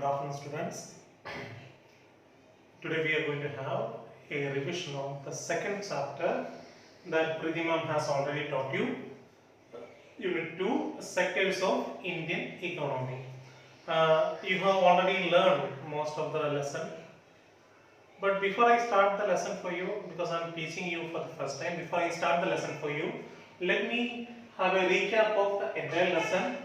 afternoon, students. Today we are going to have a revision of the second chapter that Preeti ma'am has already taught you. Unit 2, Sectors of Indian Economy. You have already learned most of the lesson. But before I start the lesson for you, because I am teaching you for the first time, before I start the lesson for you, let me have a recap of the entire lesson.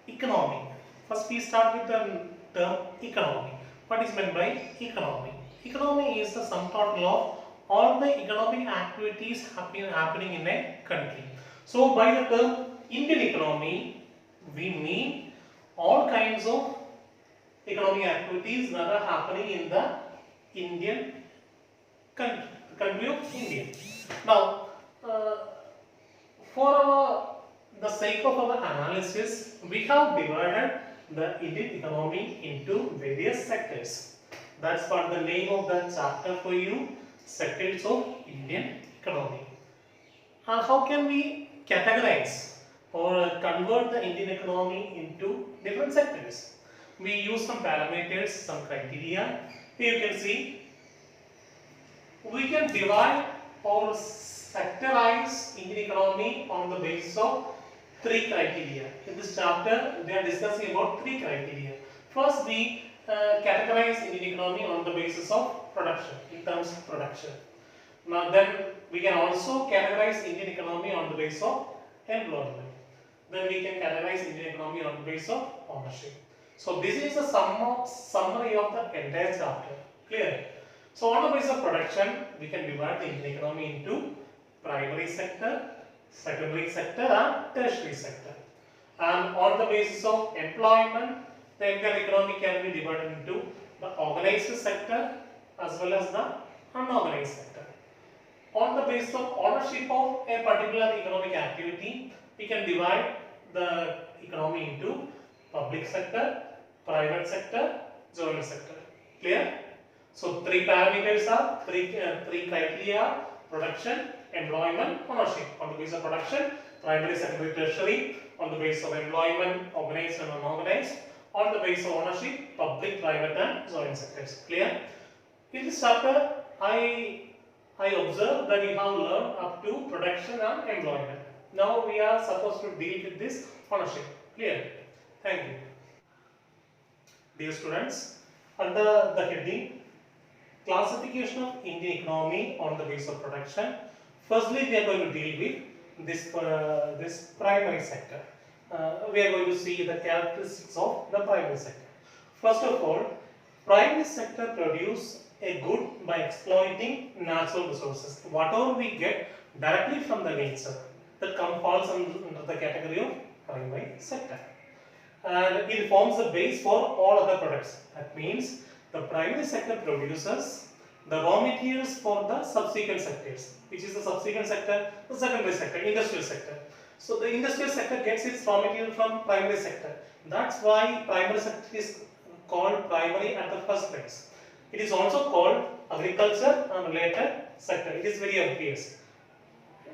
Economy. First we start with the term economy. What is meant by economy? Economy is the sum total of all the economic activities happening in a country. So by the term Indian economy, we mean all kinds of economic activities that are happening in the Indian country, the country of India. Now, for the sake of our analysis, we have divided the Indian economy into various sectors. That's what the name of the chapter for you, Sectors of Indian Economy. How can we categorize or convert the Indian economy into different sectors? We use some parameters, some criteria. Here you can see we can divide or sectorize Indian economy on the basis of three criteria. In this chapter, we are discussing about three criteria. First, we categorize Indian economy on the basis of production, in terms of production. Now, then we can also categorize Indian economy on the basis of employment. Then we can categorize Indian economy on the basis of ownership. So, this is a summary of the entire chapter. Clear? So, on the basis of production, we can divide the Indian economy into primary sector, secondary sector and tertiary sector. And on the basis of employment, the entire economy can be divided into the organized sector as well as the unorganized sector. On the basis of ownership of a particular economic activity, we can divide the economy into public sector, private sector, joint sector. Clear? So three parameters are three criteria: production, employment, ownership. On the basis of production, primary, secondary, tertiary. On the basis of employment, organized and unorganized. On the basis of ownership, public, private and joint sectors. Clear? In this chapter, I observed that you have learned up to production and employment. Now we are supposed to deal with this ownership. Clear? Thank you. Dear students, under the heading Classification of Indian economy on the basis of production, firstly we are going to deal with this primary sector. We are going to see the characteristics of the primary sector. First of all, primary sector produce a good by exploiting natural resources. Whatever we get directly from the nature, that falls under the category of primary sector. And it forms the base for all other products. That means the primary sector produces the raw materials for the subsequent sectors. Which is the subsequent sector? The secondary sector, industrial sector. So the industrial sector gets its raw material from primary sector. That's why primary sector is called primary at the first place. It is also called agriculture and related sector. It is very obvious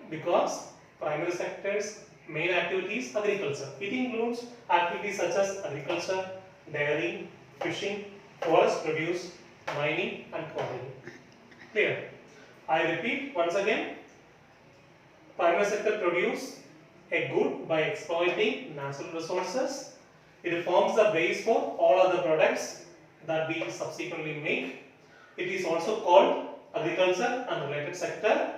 because primary sector's main activity is agriculture. It includes activities such as agriculture, dairy, fishing, forest produce, mining and quarrying. Clear? I repeat once again, primary sector produce a good by exploiting natural resources. It forms the base for all other products that we subsequently make. It is also called agriculture and related sector.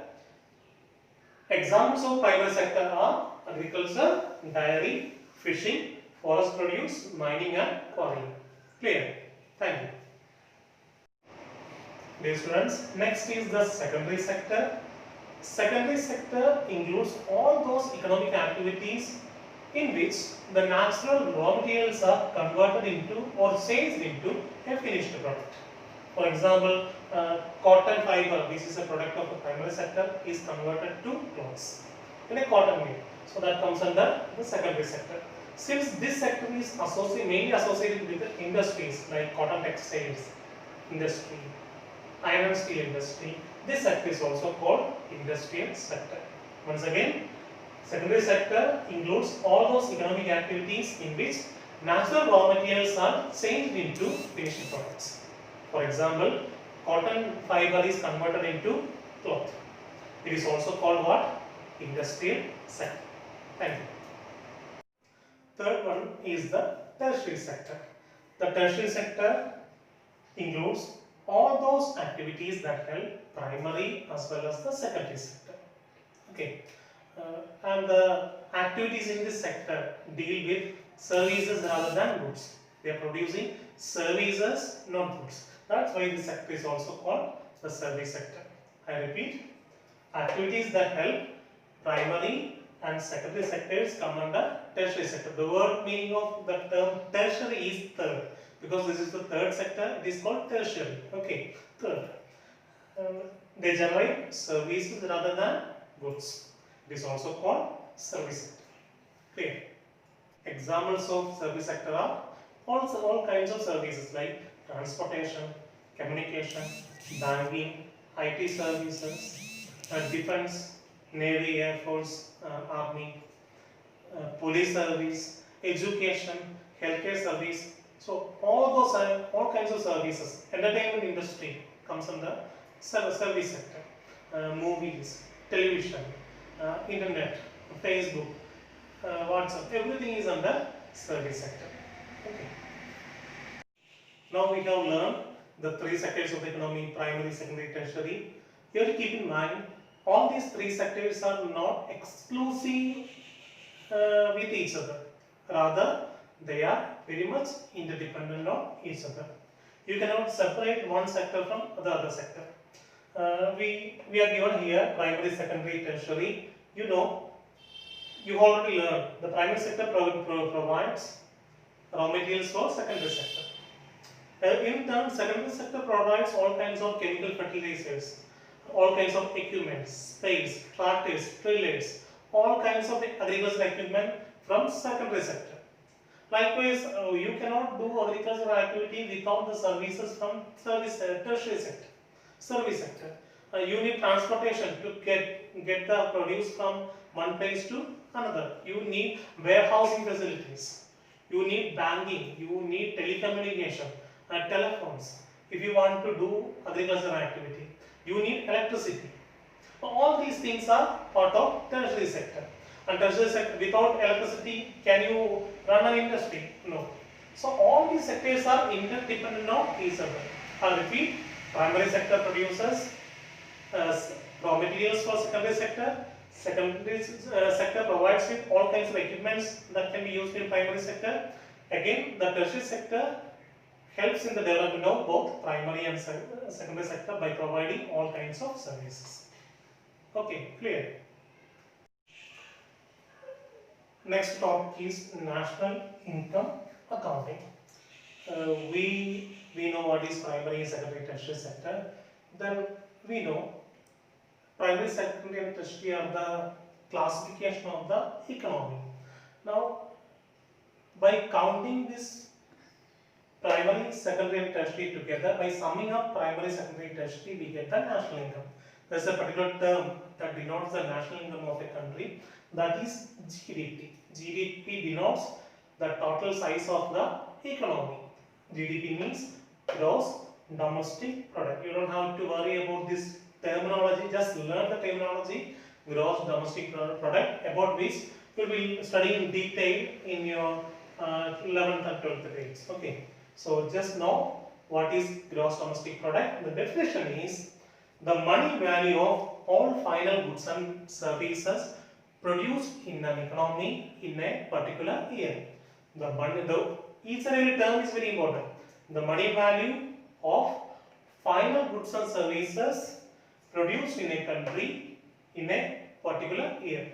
Examples of primary sector are agriculture, dairy, fishing, forest produce, mining and quarrying. Clear? Thank you. Dear students, next is the secondary sector. Secondary sector includes all those economic activities in which the natural raw materials are converted into or changed into a finished product. For example, cotton fiber, this is a product of the primary sector, is converted to clothes in a cotton mill. So that comes under the secondary sector. Since this sector is mainly associated with the industries like cotton textiles industry, iron and steel industry, this sector is also called industrial sector. Once again, secondary sector includes all those economic activities in which natural raw materials are changed into finished products. For example, cotton fiber is converted into cloth. It is also called what? Industrial sector. Thank you. Third one is the tertiary sector. The tertiary sector includes all those activities that help primary as well as the secondary sector. Okay, and the activities in this sector deal with services rather than goods. They are producing services, not goods. That's why this sector is also called the service sector. I repeat, activities that help primary and secondary sectors come under tertiary sector. The word meaning of the term tertiary is third, because this is the third sector. It is called tertiary. Okay, third. They generate services rather than goods. It is also called service sector. Clear? Examples of service sector are also all kinds of services like transportation, communication, banking, IT services, defense, navy, air force, army, police service, education, healthcare service. So all kinds of services. Entertainment industry comes under service sector. Movies, television, internet, Facebook, WhatsApp, everything is under service sector. Okay. Now we have learned the three sectors of the economy: primary, secondary, tertiary. You have to keep in mind, all these three sectors are not exclusive with each other. Rather, they are very much interdependent on each other. You cannot separate one sector from the other sector. We are given here primary, secondary, tertiary. You know, you already learned the primary sector provides raw materials for secondary sector. In turn, secondary sector provides all kinds of chemical fertilizers, all kinds of equipment, spades, tractors, trillers, all kinds of agricultural equipment from secondary sector. Likewise, you cannot do agricultural activity without the services from tertiary sector, service sector. You need transportation to get the produce from one place to another. You need warehousing facilities. You need banking. You need telecommunication, telephones. If you want to do agricultural activity, you need electricity. All these things are part of tertiary sector. And tertiary sector, without electricity, can you run an industry? No. So all these sectors are interdependent on each other. I repeat, primary sector produces raw materials for secondary sector. Secondary sector provides with all kinds of equipments that can be used in primary sector. Again, the tertiary sector helps in the development of both primary and secondary sector by providing all kinds of services. Okay, clear? Next topic is national income accounting. We know what is primary, secondary, tertiary sector. Then we know primary, secondary and tertiary are the classification of the economy. Now, by counting this primary, secondary and tertiary together, by summing up primary, secondary, tertiary, we get the national income. There is a particular term that denotes the national income of a country, that is GDP. GDP denotes the total size of the economy. GDP means gross domestic product. You don't have to worry about this terminology, just learn the terminology, gross domestic product, about which you will be studying in detail in your 11th and 12th grades. Okay. So just know what is gross domestic product. The definition is the money value of all final goods and services produced in an economy in a particular year. Each and every term is very important. The money value of final goods and services produced in a country in a particular year.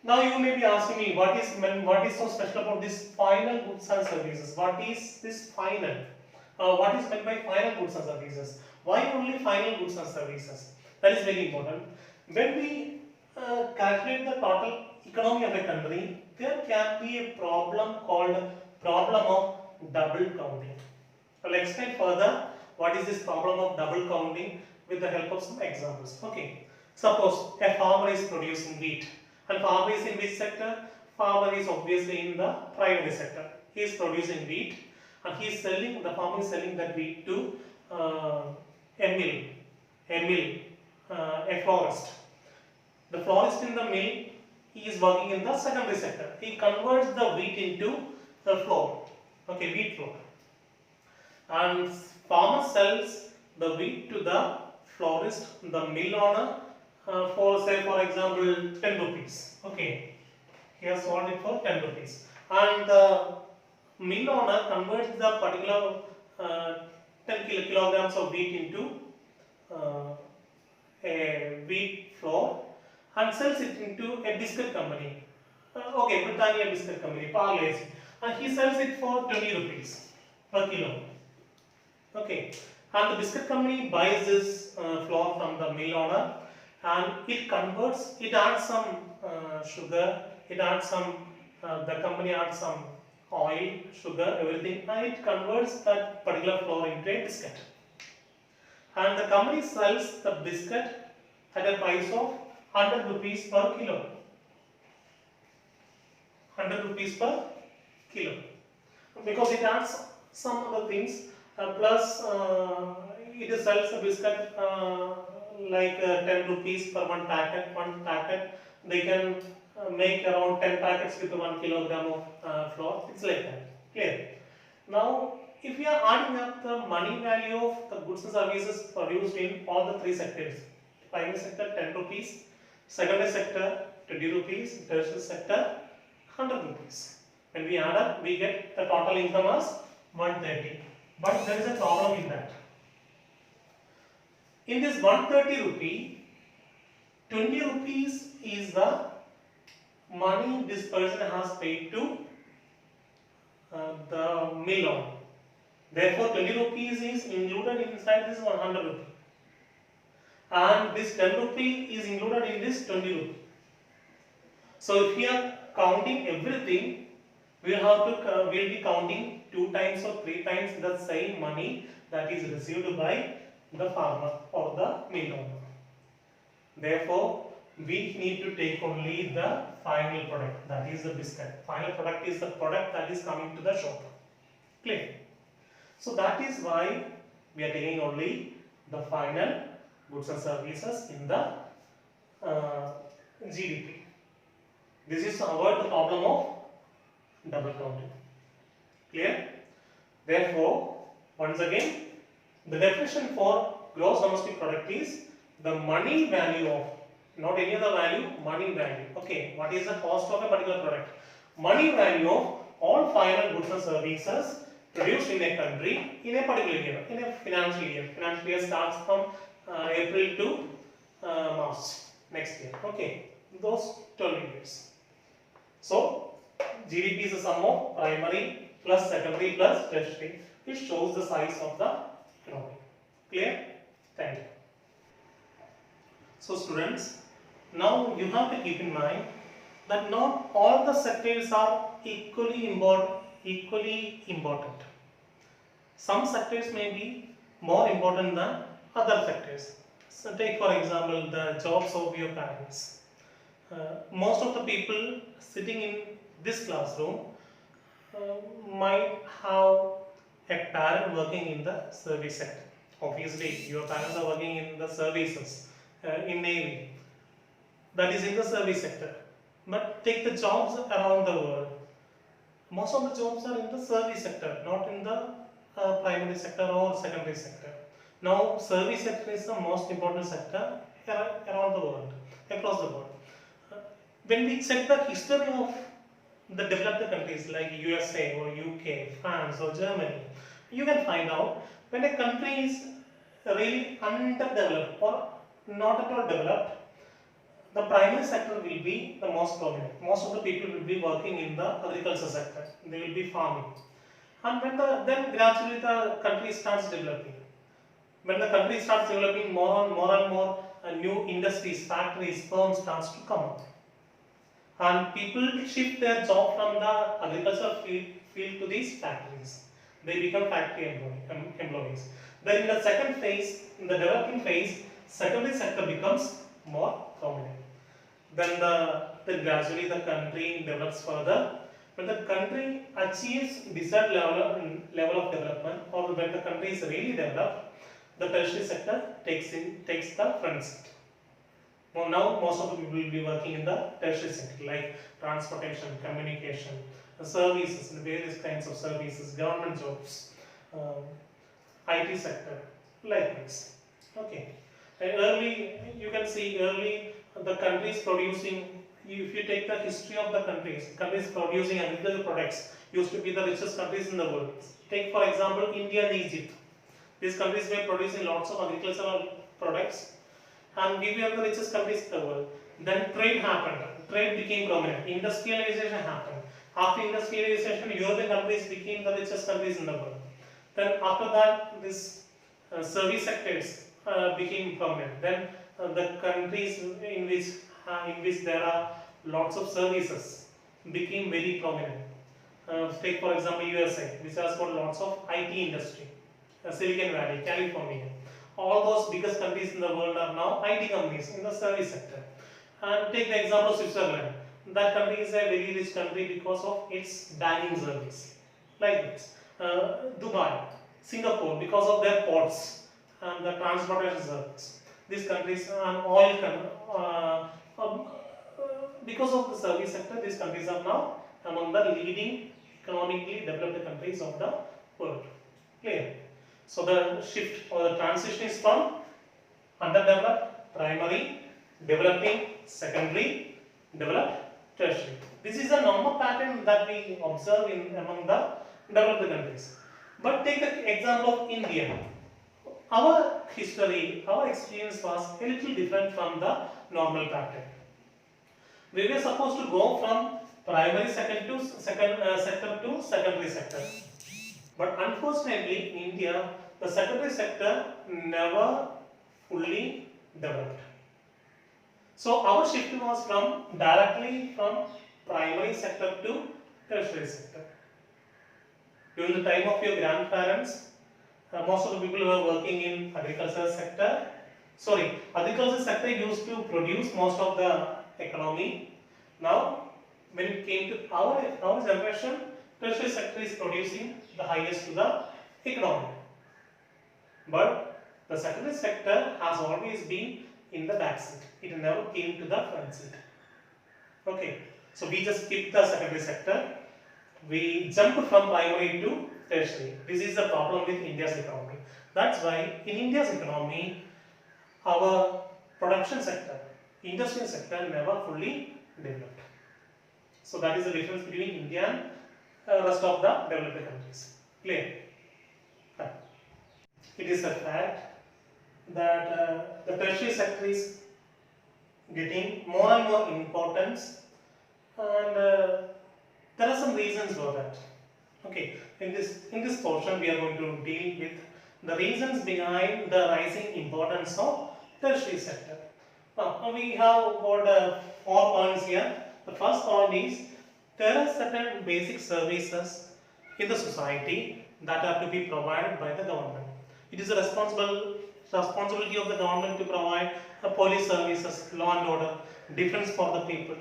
Now you may be asking me, what is so special about this final goods and services? What is this final? What is meant by final goods and services? Why only final goods and services? That is very important. When we calculate the total economy of a country, there can be a problem called problem of double counting. I'll explain further what is this problem of double counting with the help of some examples. Okay. Suppose a farmer is producing wheat. And farmer is in which sector? farmer is obviously in the primary sector. He is producing wheat and he is selling, the farmer is selling that wheat to a a florist. The florist in the mill, he is working in the secondary sector. He converts the wheat into the flour, okay, wheat flour. And farmer sells the wheat to the florist, the mill owner, for say for example 10 rupees. Okay, he has sold it for 10 rupees. And the mill owner converts the particular 10 kilograms of wheat into a wheat flour and sells it into a biscuit company. Okay, Britannia biscuit company, Parle's, and he sells it for 20 rupees per kilo. Okay, and the biscuit company buys this flour from the mill owner and it converts, it adds some sugar, it adds some, the company adds some oil, sugar, everything, and it converts that particular flour into a biscuit. And the company sells the biscuit at a price of 100 rupees per kilo. 100 rupees per kilo. Because it adds some other things, plus it sells a biscuit like 10 rupees per one packet. One packet, they can make around 10 packets with 1 kilogram of flour. It's like that. Clear? Now, if we are adding up the money value of the goods and services produced in all the three sectors, primary sector 10 rupees, secondary sector 20 rupees, tertiary sector 100 rupees. When we add up, we get the total income as 130. But there is a problem in that. In this 130 rupee, 20 rupees is the money this person has paid to the mill owner. Therefore, 20 rupees is included inside this 100 rupee. And this 10 rupee is included in this 20 rupee. So, if we are counting everything, we will be counting 2 times or 3 times the same money that is received by the farmer or the mill owner. Therefore, we need to take only the final product, that is the biscuit. Final product is the product that is coming to the shop. Clear? So that is why we are taking only the final goods and services in the GDP. This is to avoid the problem of double counting. Clear? Therefore, once again, the definition for gross domestic product is the money value of, not any other value, money value. Okay, what is the cost of a particular product? Money value of all final goods and services produced in a country in a particular year, in a financial year. Financial year starts from April to March next year. Okay, those 12 years. So, GDP is the sum of primary plus secondary plus tertiary, which shows the size of the economy. Clear? Thank you. So students, now you have to keep in mind that not all the sectors are equally important. Some sectors may be more important than other sectors. So take for example the jobs of your parents. Most of the people sitting in this classroom might have a parent working in the service sector. Obviously, your parents are working in the services, in Navy. That is in the service sector. But take the jobs around the world. Most of the jobs are in the service sector, not in the primary sector or secondary sector. Now, service sector is the most important sector around the world, across the world. When we check the history of the developed countries like USA or UK, France or Germany, you can find out when a country is really underdeveloped or not at all developed, the primary sector will be the most prominent. Most of the people will be working in the agriculture sector. They will be farming. And when then gradually the country starts developing. When the country starts developing, more and more new industries, factories, firms starts to come up. And people shift their job from the agricultural field to these factories. They become factory employees. Then in the second phase, in the developing phase, secondary sector becomes more prominent. Then the then gradually the country develops further. When the country achieves desired level of development, or when the country is really developed, the tertiary sector takes the front seat. Well, now most of the people will be working in the tertiary sector, like transportation, communication, services, and various kinds of services, government jobs, IT sector, likewise. Okay. And early, you can see early the countries producing. If you take the history of the countries producing agricultural products used to be the richest countries in the world. Take for example India and Egypt. These countries were producing lots of agricultural products, and we were the richest countries in the world. Then trade happened. Trade became prominent. Industrialization happened. After industrialization, European countries became the richest countries in the world. Then after that, this service sectors became prominent. Then the countries in which there are lots of services became very prominent. Take for example USA, which has got lots of IT industry. Silicon Valley, California. All those biggest countries in the world are now IT companies in the service sector. And take the example of Switzerland. That country is a very rich country because of its banking service. Like this. Dubai, Singapore, because of their ports and the transportation service. These countries and because of the service sector, these countries are now among the leading economically developed countries of the world. Clear? So the shift or the transition is from underdeveloped, primary, developing, secondary, developed, tertiary. This is a normal pattern that we observe among the developed countries. But take the example of India. Our history, our experience was a little different from the normal pattern. We were supposed to go from primary sector to secondary sector. But unfortunately, in India, the secondary sector never fully developed. So our shift was directly from primary sector to tertiary sector. During the time of your grandparents, most of the people were working in agricultural sector. Agricultural sector used to produce most of the economy. Now, when it came to our generation, tertiary sector is producing the highest to the economy. But the secondary sector has always been in the back seat. It never came to the front seat. Okay, so we just skipped the secondary sector. We jumped from primary to tertiary. This is the problem with India's economy. That's why in India's economy, our production sector, industrial sector never fully developed. So that is the difference between India and rest of the developed countries. Clear? It is a fact that the tertiary sector is getting more and more importance, and there are some reasons for that. Okay, in this portion we are going to deal with the reasons behind the rising importance of tertiary sector. Now we have got 4 points here. The first point is there are certain basic services in the society that are to be provided by the government. It is the responsibility of the government to provide police services, law and order, defense for the people,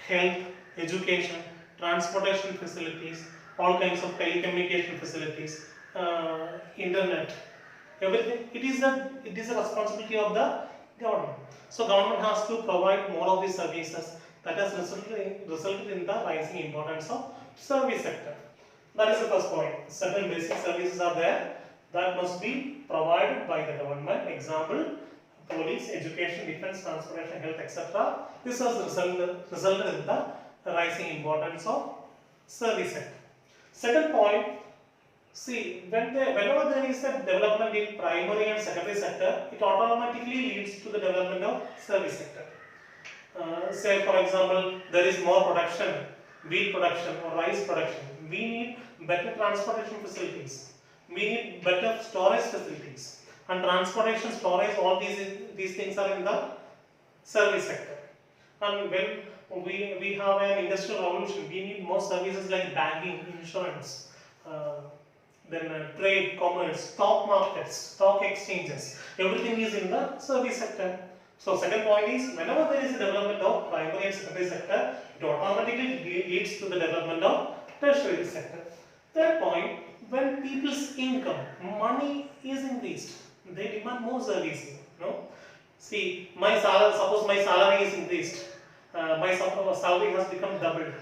health, education, transportation facilities, all kinds of telecommunication facilities, internet, everything. It is a responsibility of the government. So government has to provide more of these services. That has resulted in the rising importance of service sector. That is the first point. Certain basic services are there that must be provided by the government. Example, police, education, defense, transportation, health, etc. This has resulted in the rising importance of service sector. Second point, see, whenever there is a development in primary and secondary sector, it automatically leads to the development of service sector. Say for example, there is more production, wheat production or rice production. We need better transportation facilities. We need better storage facilities. And transportation, storage, all these things are in the service sector. And when we have an industrial revolution, we need more services like banking, insurance, then trade, commerce, stock markets, stock exchanges. Everything is in the service sector. So second point is, whenever there is a development of primary and secondary sector, it automatically leads to the development of tertiary sector. Third point, when people's income, money is increased, they demand more services. No, see, my salary. Suppose my salary is increased, my salary has become doubled.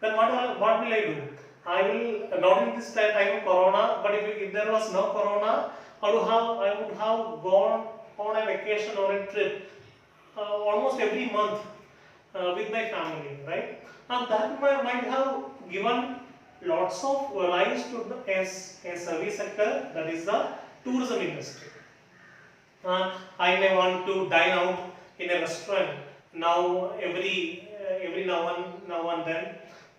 Then what will I do? I will, not in this time of Corona, but if there was no Corona, I would have gone on a vacation or a trip almost every month with my family, right? And that might have given lots of rise to a service sector, that is the tourism industry. I may want to dine out in a restaurant now every now and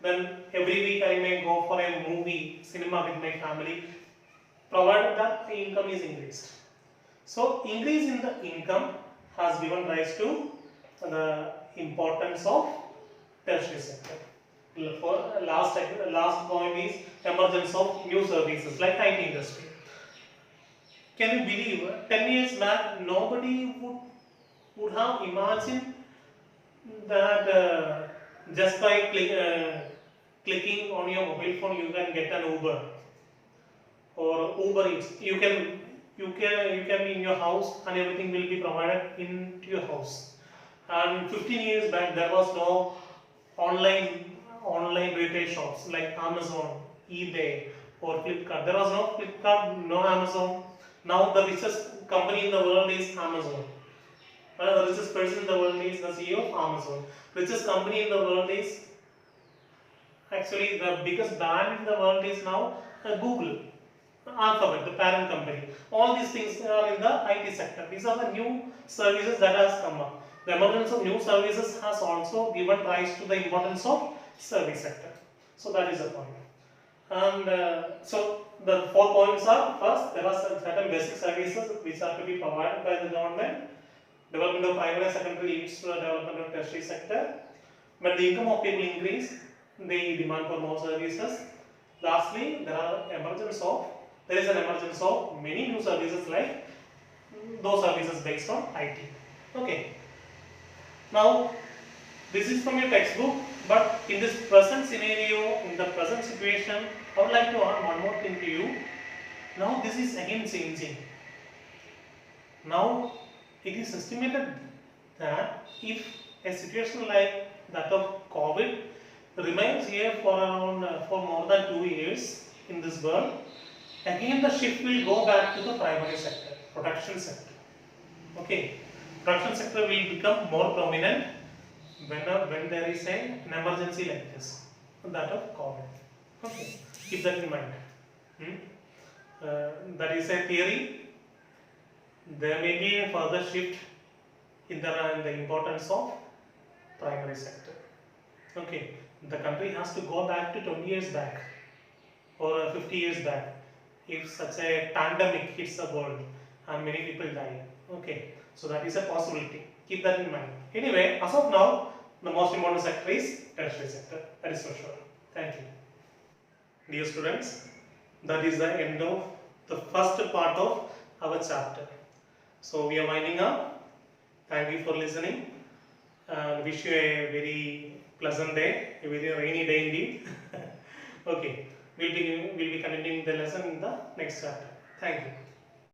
then every week I may go for a movie cinema with my family, provided that the income is increased. So increase in the income has given rise to the importance of tertiary sector. For last point is emergence of new services like IT industry. Can you believe 10 years back nobody would have imagined that just by clicking on your mobile phone you can get an Uber or Uber Eats. You can be in your house and everything will be provided into your house. And 15 years back there was no online retail shops like Amazon, eBay or Flipkart. There was no Flipkart, no Amazon. Now the richest company in the world is Amazon. The richest person in the world is the CEO of Amazon. Richest company in the world is, actually the biggest brand in the world is now Google. Alphabet, the parent company. All these things are in the IT sector. These are the new services that has come up. The emergence of new services has also given rise to the importance of service sector. So that is the point. And so the 4 points are: first, there are certain basic services which are to be provided by the government. Development of primary and secondary leads to the development of tertiary sector. When the income of people increase, they demand for more services. Lastly, there is an emergence of many new services like those services based on IT. Okay. Now, this is from your textbook, but in this present scenario, in the present situation, I would like to add one more thing to you. Now, this is again changing. Now, it is estimated that if a situation like that of COVID remains here for more than 2 years in this world, again the shift will go back to the primary sector, production sector. Okay, production sector will become more prominent when there is an emergency like this, that of COVID. Okay, keep that in mind. That is a theory. There may be a further shift in the importance of primary sector. Okay, the country has to go back to 20 years back or 50 years back if such a pandemic hits the world and many people die. Okay, so that is a possibility. Keep that in mind. Anyway, as of now, the most important sector is tertiary sector. That is for sure. Thank you. Dear students, that is the end of the first part of our chapter. So we are winding up. Thank you for listening. Wish you a very pleasant day, a very rainy day indeed. Okay, we'll be continuing the lesson in the next chapter. Thank you.